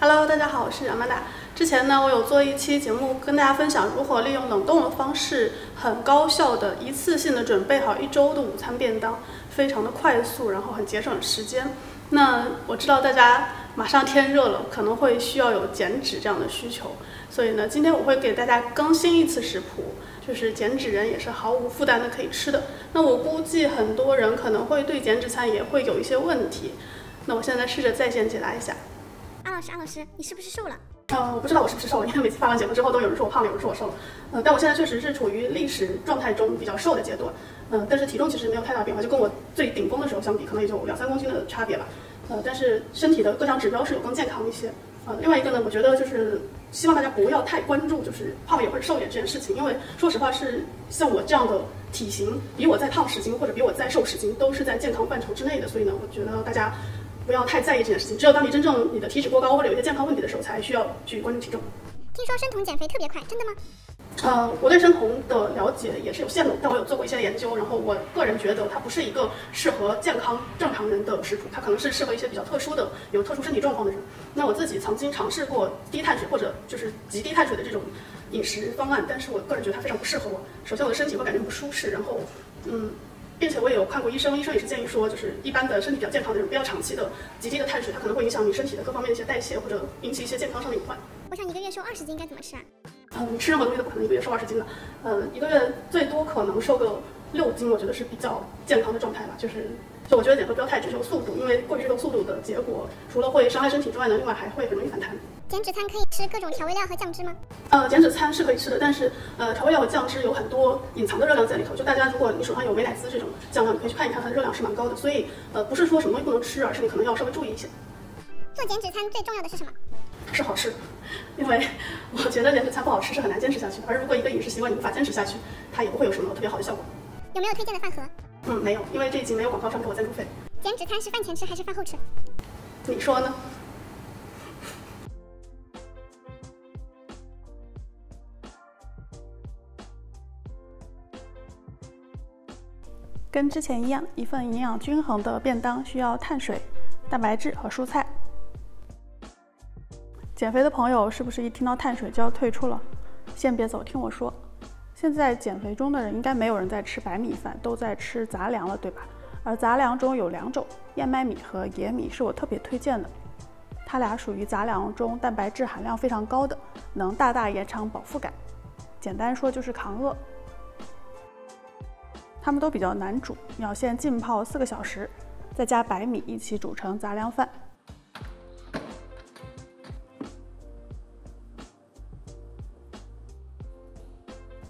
Hello， 大家好，我是阿曼达。之前呢，我有做一期节目跟大家分享如何利用冷冻的方式，很高效的一次性的准备好1周的午餐便当，非常的快速，然后很节省时间。那我知道大家马上天热了，可能会需要有减脂这样的需求，所以呢，今天我会给大家更新一次食谱，就是减脂人也是毫无负担的可以吃的。那我估计很多人可能会对减脂餐也会有一些问题，那我现在试着在线解答一下。阿老师，你是不是瘦了？我不知道我是不是瘦了，因为每次发完节目之后都有人说我胖了，有人说我瘦了。但我现在确实是处于历史状态中比较瘦的阶段。但是体重其实没有太大变化，就跟我最顶峰的时候相比，可能也就2-3公斤的差别吧。但是身体的各项指标是有更健康一些。另外一个呢，我觉得就是希望大家不要太关注就是胖脸或者瘦脸这件事情，因为说实话是像我这样的体型，比我再胖10斤或者比我再瘦10斤，都是在健康范畴之内的。所以呢，我觉得大家不要太在意这件事情，只有当你真正你的体脂过高或者有一些健康问题的时候，才需要去关注体重。听说生酮减肥特别快，真的吗？我对生酮的了解也是有限的，但我有做过一些研究，然后我个人觉得它不是一个适合健康正常人的食谱，它可能是适合一些比较特殊的、有特殊身体状况的人。那我自己曾经尝试过低碳水或者就是极低碳水的这种饮食方案，但是我个人觉得它非常不适合我。首先我的身体会感觉很不舒适，然后并且我也有看过医生，医生也是建议说，就是一般的身体比较健康的人不要长期的极低的碳水，它可能会影响你身体的各方面的一些代谢，或者引起一些健康上的隐患。我想1个月瘦20斤该怎么吃啊？吃任何东西都不可能1个月瘦20斤的。1个月最多可能瘦个6斤，我觉得是比较健康的状态吧。就我觉得减肥不要太追求速度，因为过于追求速度的结果，除了会伤害身体之外呢，另外还会很容易反弹。减脂餐可以吃各种调味料和酱汁吗？减脂餐是可以吃的，但是调味料和酱汁有很多隐藏的热量在里头。就大家如果你手上有美乃滋这种酱料，你可以去看一看，它的热量是蛮高的。所以不是说什么东西不能吃，而是你可能要稍微注意一些。做减脂餐最重要的是什么？是好吃，因为我觉得减脂餐不好吃是很难坚持下去的。而如果一个饮食习惯你无法坚持下去，它也不会有什么特别好的效果。有没有推荐的饭盒？没有，因为这一集没有广告商给我赞助费。减脂餐是饭前吃还是饭后吃？你说呢？跟之前一样，一份营养均衡的便当需要碳水、蛋白质和蔬菜。减肥的朋友是不是一听到碳水就要退出了？先别走，听我说。现在减肥中的人应该没有人在吃白米饭，都在吃杂粮了，对吧？而杂粮中有2种，燕麦米和野米是我特别推荐的。它俩属于杂粮中蛋白质含量非常高的，能大大延长饱腹感。简单说就是抗饿。它们都比较难煮，要先浸泡4个小时，再加白米一起煮成杂粮饭。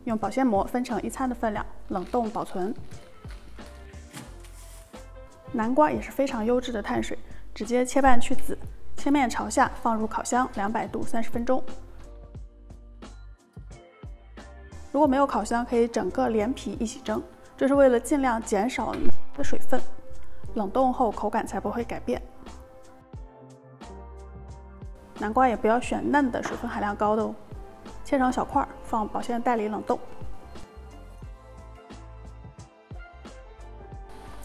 用保鲜膜分成1餐的分量，冷冻保存。南瓜也是非常优质的碳水，直接切半去籽，切面朝下放入烤箱200度30分钟。如果没有烤箱，可以整个连皮一起蒸，这是为了尽量减少的水分，冷冻后口感才不会改变。南瓜也不要选嫩的、水分含量高的哦。切成小块，放保鲜袋里冷冻。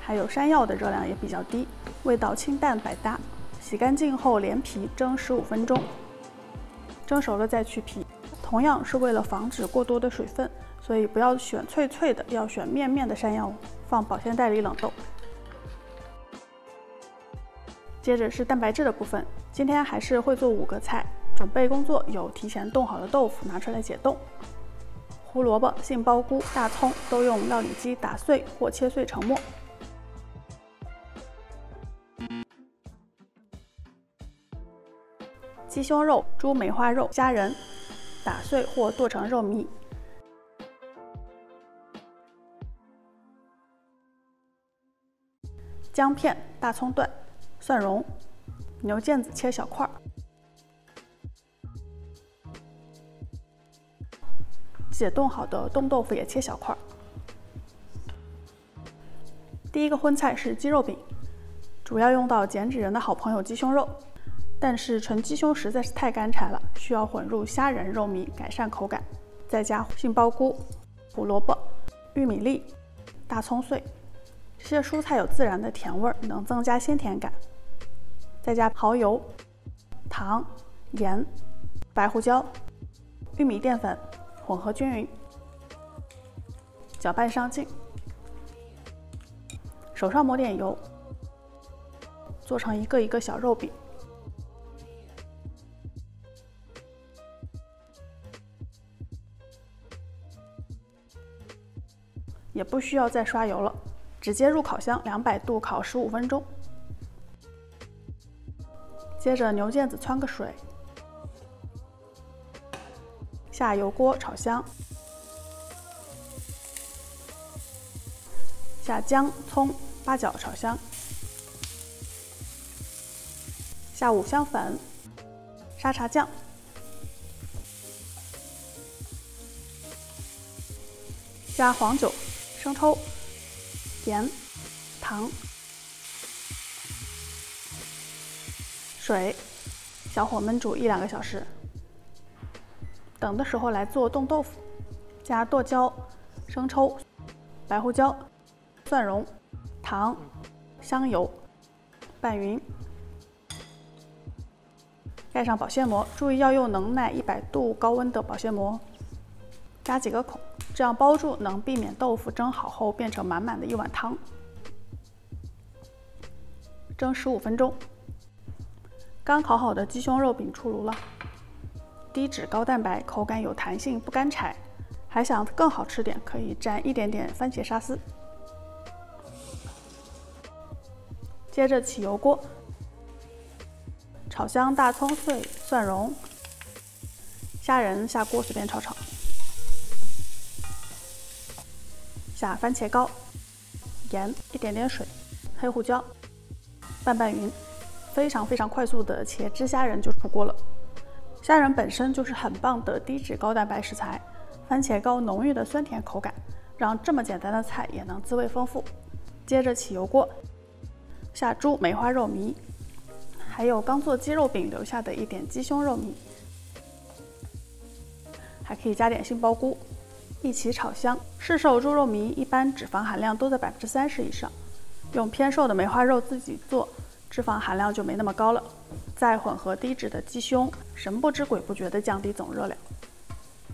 还有山药的热量也比较低，味道清淡百搭。洗干净后连皮蒸15分钟，蒸熟了再去皮。同样是为了防止过多的水分，所以不要选脆脆的，要选面面的山药，放保鲜袋里冷冻。接着是蛋白质的部分，今天还是会做5个菜。准备工作有提前冻好的豆腐拿出来解冻，胡萝卜、杏鲍菇、大葱都用料理机打碎或切碎成末。鸡胸肉、猪梅花肉、虾仁打碎或剁成肉糜。姜片、大葱段、蒜蓉、牛腱子切小块。解冻好的冻豆腐也切小块。第一个荤菜是鸡肉饼，主要用到减脂人的好朋友鸡胸肉，但是纯鸡胸实在是太干柴了，需要混入虾仁、肉糜改善口感，再加杏鲍菇、胡萝卜、玉米粒、大葱碎，这些蔬菜有自然的甜味，能增加鲜甜感。再加蚝油、糖、盐、白胡椒、玉米淀粉混合均匀，搅拌上劲。手上抹点油，做成一个一个小肉饼。也不需要再刷油了，直接入烤箱200度烤15分钟。接着牛腱子汆个水，下油锅炒香，下姜、葱、八角炒香，下五香粉、沙茶酱，加黄酒、生抽、盐、糖、水，小火焖煮1-2个小时。等的时候来做冻豆腐，加剁椒、生抽、白胡椒、蒜蓉、糖、香油，拌匀。盖上保鲜膜，注意要用能耐100度高温的保鲜膜，加几个孔，这样包住能避免豆腐蒸好后变成满满的一碗汤。蒸15分钟。刚烤好的鸡胸肉饼出炉了，低脂高蛋白，口感有弹性，不干柴。还想更好吃点，可以蘸一点点番茄沙司。接着起油锅，炒香大葱碎、蒜蓉，虾仁下锅随便炒炒，下番茄膏、盐、一点点水、黑胡椒，拌拌匀。非常快速的茄汁虾仁就出锅了。虾仁本身就是很棒的低脂高蛋白食材，番茄膏浓郁的酸甜口感，让这么简单的菜也能滋味丰富。接着起油锅，下猪梅花肉糜，还有刚做鸡肉饼留下的一点鸡胸肉糜，还可以加点杏鲍菇，一起炒香。市售猪肉糜一般脂肪含量都在30%以上，用偏瘦的梅花肉自己做，脂肪含量就没那么高了，再混合低脂的鸡胸，神不知鬼不觉地降低总热量。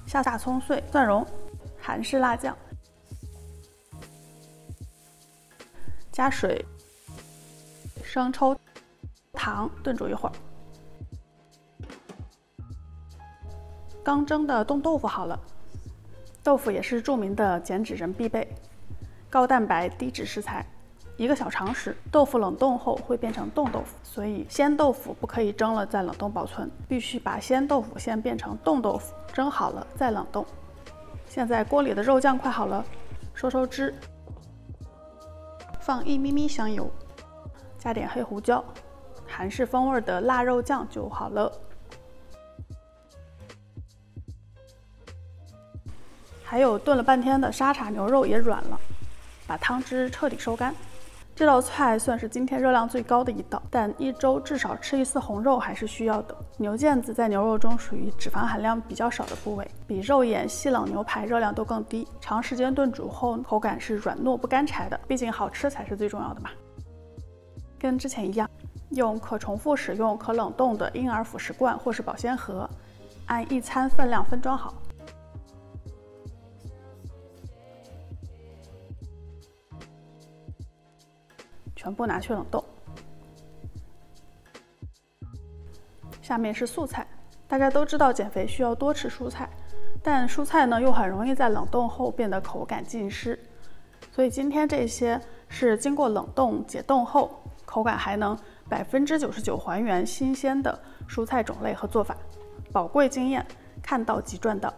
下大葱碎、蒜蓉、韩式辣酱，加水、生抽、糖，炖煮一会儿。刚蒸的冻豆腐好了，豆腐也是著名的减脂人必备，高蛋白低脂食材。一个小常识，豆腐冷冻后会变成冻豆腐，所以鲜豆腐不可以蒸了再冷冻保存，必须把鲜豆腐先变成冻豆腐，蒸好了再冷冻。现在锅里的肉酱快好了，收汁，放1咪咪香油，加点黑胡椒，韩式风味的腊肉酱就好了。还有炖了半天的沙茶牛肉也软了，把汤汁彻底收干。这道菜算是今天热量最高的一道，但1周至少吃1次红肉还是需要的。牛腱子在牛肉中属于脂肪含量比较少的部位，比肉眼、细冷牛排热量都更低。长时间炖煮后，口感是软糯不干柴的，毕竟好吃才是最重要的嘛。跟之前一样，用可重复使用、可冷冻的婴儿辅食罐或是保鲜盒，按1餐分量分装好。全部拿去冷冻。下面是素菜，大家都知道减肥需要多吃蔬菜，但蔬菜呢又很容易在冷冻后变得口感尽失，所以今天这些是经过冷冻解冻后，口感还能99%还原新鲜的蔬菜种类和做法，宝贵经验，看到即赚到。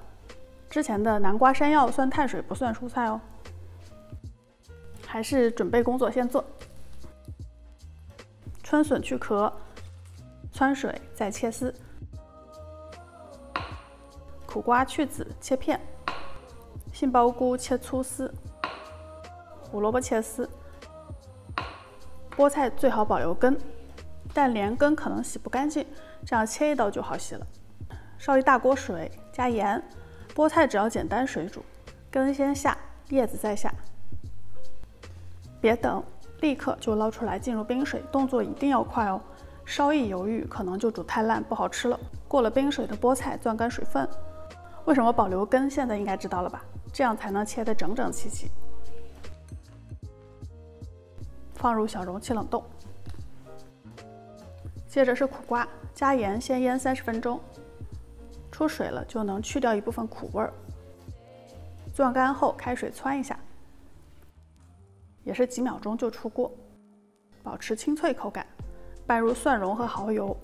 之前的南瓜、山药算碳水不算蔬菜哦。还是准备工作先做。春笋去壳，汆水再切丝，苦瓜去籽切片，杏鲍菇切粗丝，胡萝卜切丝，菠菜最好保留根，但连根可能洗不干净，这样切一刀就好洗了。烧一大锅水，加盐，菠菜只要简单水煮，根先下，叶子再下，别等。立刻就捞出来，进入冰水，动作一定要快哦。稍一犹豫，可能就煮太烂，不好吃了。过了冰水的菠菜攥干水分，为什么保留根？现在应该知道了吧？这样才能切得整整齐齐。放入小容器冷冻。接着是苦瓜，加盐先腌30分钟，出水了就能去掉一部分苦味儿。攥干后开水汆一下，也是几秒钟就出锅，保持清脆口感。拌入蒜蓉和蚝油。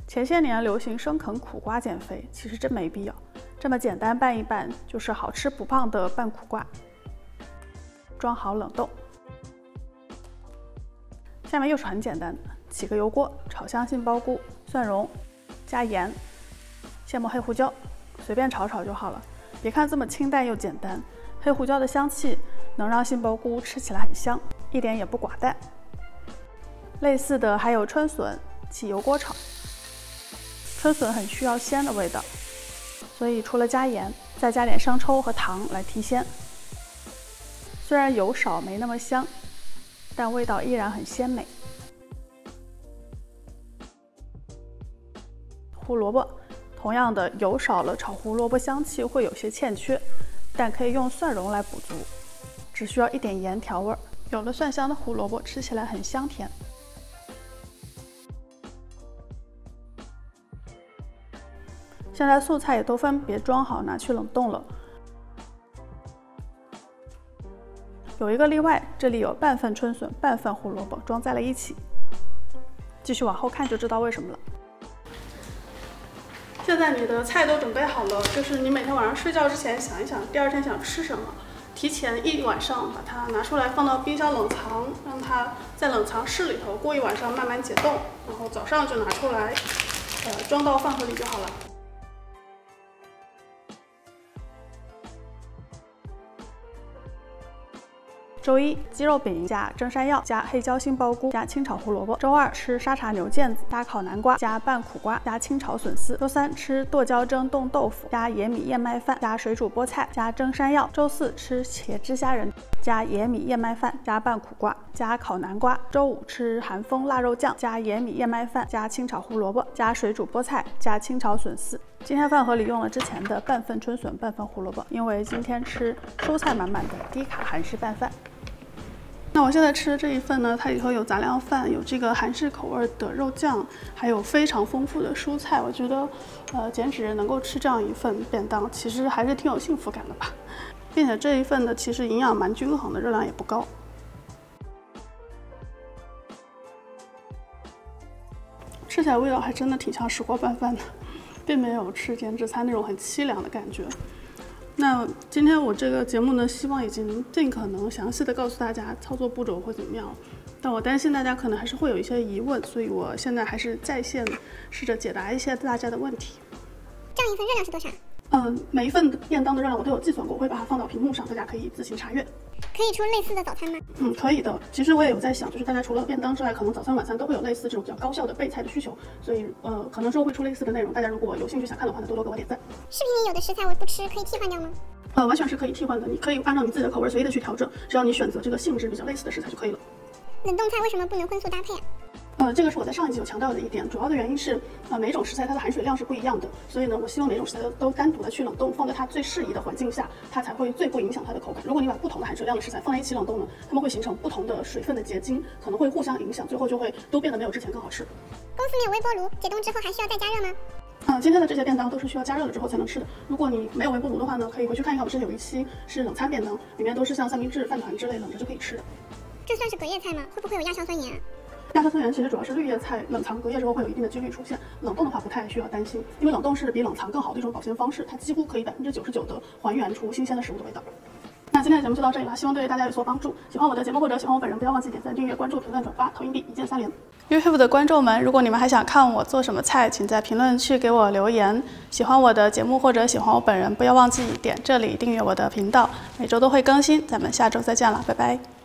前些年流行生啃苦瓜减肥，其实真没必要，这么简单拌一拌就是好吃不胖的拌苦瓜。装好冷冻。下面又是很简单的，起个油锅，炒香杏鲍菇、蒜蓉，加盐，现磨黑胡椒，随便炒炒就好了。别看这么清淡又简单，黑胡椒的香气能让杏鲍菇吃起来很香，一点也不寡淡。类似的还有春笋，起油锅炒。春笋很需要鲜的味道，所以除了加盐，再加点生抽和糖来提鲜。虽然油少没那么香，但味道依然很鲜美。胡萝卜，同样的油少了，炒胡萝卜香气会有些欠缺，但可以用蒜蓉来补足，只需要一点盐调味儿。有了蒜香的胡萝卜，吃起来很香甜。现在素菜也都分别装好，拿去冷冻了。有一个例外，这里有半份春笋、半份胡萝卜装在了一起。继续往后看就知道为什么了。现在你的菜都准备好了，就是你每天晚上睡觉之前想一想，第二天想吃什么，提前1晚上把它拿出来放到冰箱冷藏，让它在冷藏室里头过1晚上慢慢解冻，然后早上就拿出来，装到饭盒里就好了。周一鸡肉饼加蒸山药加黑椒杏鲍菇加清炒胡萝卜。周二吃沙茶牛腱子加烤南瓜加拌苦瓜加清炒笋丝。周三吃剁椒蒸冻豆腐加野米燕麦饭加水煮菠菜加蒸山药。周四吃茄汁虾仁加野米燕麦饭加拌苦瓜加烤南瓜。周五吃韩风腊肉酱加野米燕麦饭加清炒胡萝卜加水煮菠菜加清炒笋丝。今天饭盒里用了之前的半份春笋半份胡萝卜，因为今天吃蔬菜满满的低卡韩式拌饭。那我现在吃的这一份呢，它里头有杂粮饭，有这个韩式口味的肉酱，还有非常丰富的蔬菜。我觉得，减脂人能够吃这样一份便当，其实还是挺有幸福感的吧。并且这一份呢，其实营养蛮均衡的，热量也不高。吃起来味道还真的挺像石锅拌饭的，并没有吃减脂餐那种很凄凉的感觉。那今天我这个节目呢，希望已经尽可能详细的告诉大家操作步骤会怎么样，但我担心大家可能还是会有一些疑问，所以我现在还是在线试着解答一些大家的问题。这样一份热量是多少？每一份便当的热量我都有计算过，我会把它放到屏幕上，大家可以自行查阅。可以出类似的早餐吗？可以的。其实我也有在想，就是大家除了便当之外，可能早餐晚餐都会有类似这种比较高效的备菜的需求，所以可能之后会出类似的内容。大家如果有兴趣想看的话呢，多多给我点赞。视频里有的食材我不吃，可以替换掉吗？完全是可以替换的，你可以按照你自己的口味随意的去调整，只要你选择这个性质比较类似的食材就可以了。冷冻菜为什么不能荤素搭配啊？这个是我在上一集有强调的一点，主要的原因是，每种食材它的含水量是不一样的，所以呢，我希望每种食材都单独的去冷冻，放在它最适宜的环境下，它才会最不影响它的口感。如果你把不同的含水量的食材放在一起冷冻呢，它们会形成不同的水分的结晶，可能会互相影响，最后就会都变得没有之前更好吃。公司没有微波炉，解冻之后还需要再加热吗？今天的这些便当都是需要加热了之后才能吃的。如果你没有微波炉的话呢，可以回去看一看我之前有一期是冷餐便当，里面都是像三明治、饭团之类冷着就可以吃的。这算是隔夜菜吗？会不会有亚硝酸盐啊？亚硝酸盐其实主要是绿叶菜冷藏隔夜之后会有一定的几率出现，冷冻的话不太需要担心，因为冷冻是比冷藏更好的一种保鲜方式，它几乎可以99%的还原出新鲜的食物的味道。那今天的节目就到这里了，希望对大家有所帮助。喜欢我的节目或者喜欢我本人，不要忘记点赞、订阅、关注、评论、转发、投硬币，一键3连。YouTube 的观众们，如果你们还想看我做什么菜，请在评论区给我留言。喜欢我的节目或者喜欢我本人，不要忘记点这里订阅我的频道，每周都会更新。咱们下周再见了，拜拜。